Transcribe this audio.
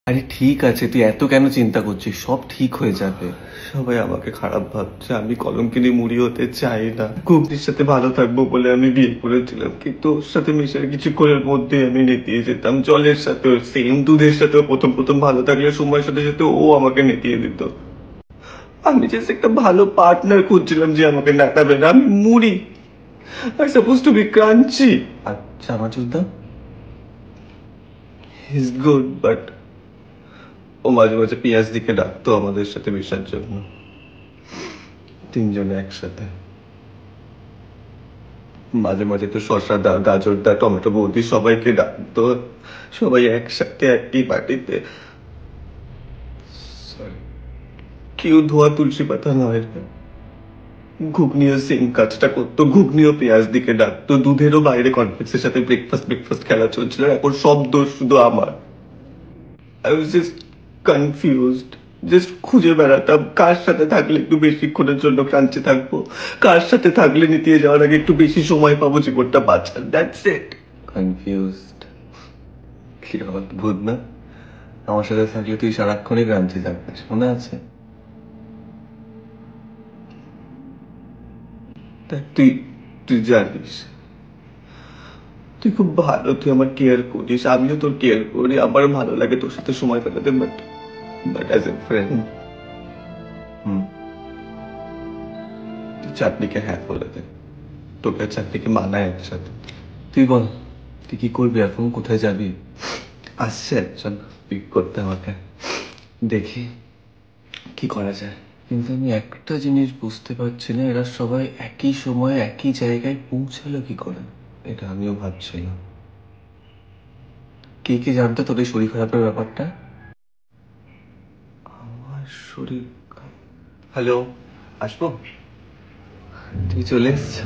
আরে ঠিক আছে, তুই এত কেন চিন্তা করছিস? সব ঠিক হয়ে যাবে। সবাই আমাকে খারাপ ভাবছে, আমি কলঙ্কিনী মুড়ি হতে চাই না। কুকনির সাথে ভালো থাকবো বলে আমি বিয়ে করেছিলাম, কিন্তু ওর সাথে মিশে কিছুক্ষণের মধ্যে আমি নেতিয়ে যেতাম। জলের সাথেও সেম, দুধের সাথেও প্রথম প্রথম ভালো থাকলে সময়ের সাথে সাথে ও আমাকে নেতিয়ে দিত। আমি জাস্ট একটা ভালো পার্টনার খুঁজছিলাম যে আমাকে নাটাবে না। আমি মুড়ি, I suppose to be crunchy. আচ্ছা আমার চুলটা ইজ গুড, বাট ও মাঝে মাঝে পেঁয়াজ দিকে ডাকতো আমাদের সাথে মেশার জন্য, তিনজনে একসাথে। মাঝে মাঝে তো শসা দা, গাজর দা, টমেটো বৌদি সবাইকে ডাকতো, সবাই একসাথে একই পার্টিতে। কেউ ধোয়া তুলসী পাতা নয়। ঘুগনিও সেম কাজটা করতো, ঘুগনিও পেঁয়াজ দিকে ডাকতো, দুধেরও বাইরে কনফ্লেক্সের সাথে ব্রেকফাস্ট ব্রেকফাস্ট খেলা চলছিল। এখন সব দোষ শুধু আমার। I was just confused, just খুঁজে বেড়াতাম কার সাথে থাকলে একটু বেশিক্ষণের জন্য ক্রাঞ্চে থাকবো, কার সাথে থাকলে নিতে যাওয়ার আগে একটু বেশি সময় পাবো জীবনটা বাঁচার। That's it. কনফিউজড? কি অদ্ভুত না? আমার সাথে থাকলে তুই সারাক্ষণই ক্রান্তি থাকতিস, মনে আছে? তুই তুই জানিস, তুই খুব ভালো, তুই আমার কেয়ার করিস, আমিও তোর কেয়ার করি, আমারও ভালো লাগে তোর সাথে সময় কাটাতে, but but as a friend hmm. চাটনিকে হ্যাঁ বলে দে, তোকে আর চাটনিকে মানায় একসাথে। তুই বল, তুই কি করবি এখন? কোথায় যাবি? আসছে একজন পিক করতে আমাকে, দেখি কি করা যায়। কিন্তু আমি একটা জিনিস বুঝতে পারছি না, এরা সবাই একই সময়ে একই জায়গায় পৌঁছালো কি করে? এটা আমিও ভাবছিলাম। কে কে জানতো তোর এই শরীর খারাপের ব্যাপারটা? আমার শরীর, হ্যালো, আসবো? তুই চলে এসছো?